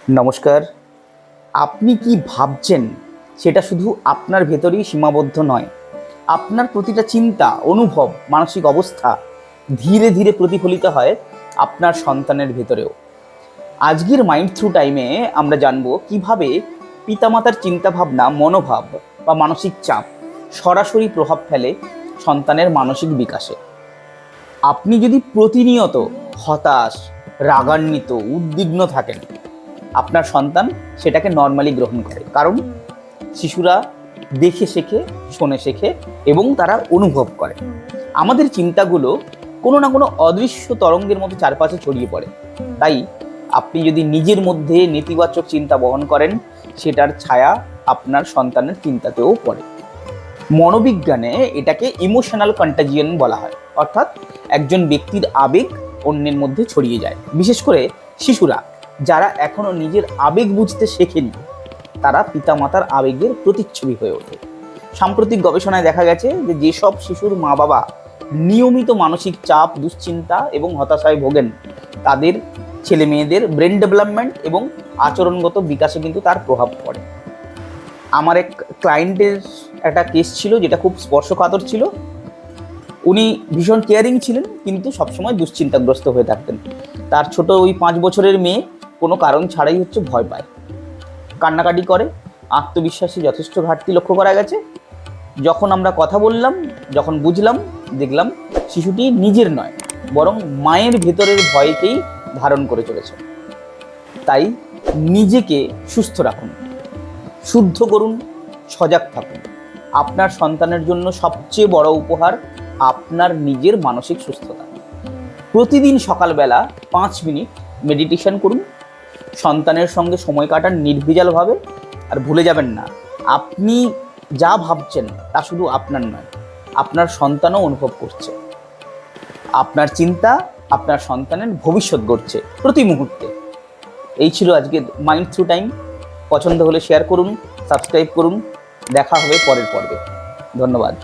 নমস্কার। আপনি কি ভাবছেন সেটা শুধু আপনার ভেতরেই সীমাবদ্ধ নয়। আপনার প্রতিটা চিন্তা, অনুভব, মানসিক অবস্থা ধীরে ধীরে প্রতিফলিত হয় আপনার সন্তানের ভেতরেও। আজকের মাইন্ড থ্রু টাইমে আমরা জানব কিভাবে পিতামাতার চিন্তাভাবনা, মনোভাব বা মানসিক চাপ সরাসরি প্রভাব ফেলে সন্তানের মানসিক বিকাশে। আপনি যদি প্রতিনিয়ত হতাশ, রাগান্বিত, উদ্বিগ্ন থাকেন, আপনার সন্তান সেটাকে নর্মালি গ্রহণ করে। কারণ শিশুরা দেখে শেখে, শোনে শেখে এবং তারা অনুভব করে। আমাদের চিন্তাগুলো কোনো না কোনো অদৃশ্য তরঙ্গের মতো চারপাশে ছড়িয়ে পড়ে। তাই আপনি যদি নিজের মধ্যে নেতিবাচক চিন্তা বহন করেন, সেটার ছায়া আপনার সন্তানের চিন্তাতেও পড়ে। মনোবিজ্ঞানে এটাকে ইমোশনাল কন্টাজিয়ন বলা হয়, অর্থাৎ একজন ব্যক্তির আবেগ অন্যের মধ্যে ছড়িয়ে যায়। বিশেষ করে শিশুরা যারা এখনো নিজের আবেগ বুঝতে শেখেনি, তারা পিতামাতার আবেগের প্রতিচ্ছবি হয়ে ওঠে। সাম্প্রতিক গবেষণায় দেখা গেছে যে যেসব শিশুর মা বাবা নিয়মিত মানসিক চাপ, দুশ্চিন্তা এবং হতাশায় ভোগেন, তাদের ছেলে মেয়েদের ব্রেন ডেভেলপমেন্ট এবং আচরণগত বিকাশে কিন্তু তার প্রভাব পড়ে। আমার এক ক্লায়েন্টের একটা কেস ছিল যেটা খুব স্পর্শকাতর ছিল। উনি ভীষণ কেয়ারিং ছিলেন, কিন্তু সবসময় দুশ্চিন্তাগ্রস্ত হয়ে থাকতেন। তার ছোট ওই 5 বছরের মেয়ে কোনো কারণ ছাড়াই ভয় পায়, কান্নাকাটি করে, আত্মবিশ্বাসে যথেষ্ট ঘাটতি লক্ষ্য করা গেছে। যখন আমরা কথা বললাম, যখন বুঝলাম, দেখলাম শিশুটি নিজের নয়, বরং মায়ের ভেতরের ভয়কেই ধারণ করে চলেছে। তাই নিজেকে সুস্থ রাখুন, শুদ্ধ করুন, সজাগ থাকুন। আপনার সন্তানের জন্য সবচেয়ে বড় উপহার আপনার নিজের মানসিক সুস্থতা। প্রতিদিন সকালবেলা 5 মিনিট মেডিটেশন করুন, সন্তানের সঙ্গে সময় কাটান নির্ভেজালভাবে। আর ভুলে যাবেন না, আপনি যা ভাবছেন তা শুধু আপনার নয়, আপনার সন্তানও অনুভব করছে। আপনার চিন্তা আপনার সন্তানের ভবিষ্যৎ গড়ছে প্রতি মুহূর্তে। এই ছিল আজকের মাইন্ড থ্রু টাইম। পছন্দ হলে শেয়ার করুন, সাবস্ক্রাইব করুন। দেখা হবে পরের পর্বে। ধন্যবাদ।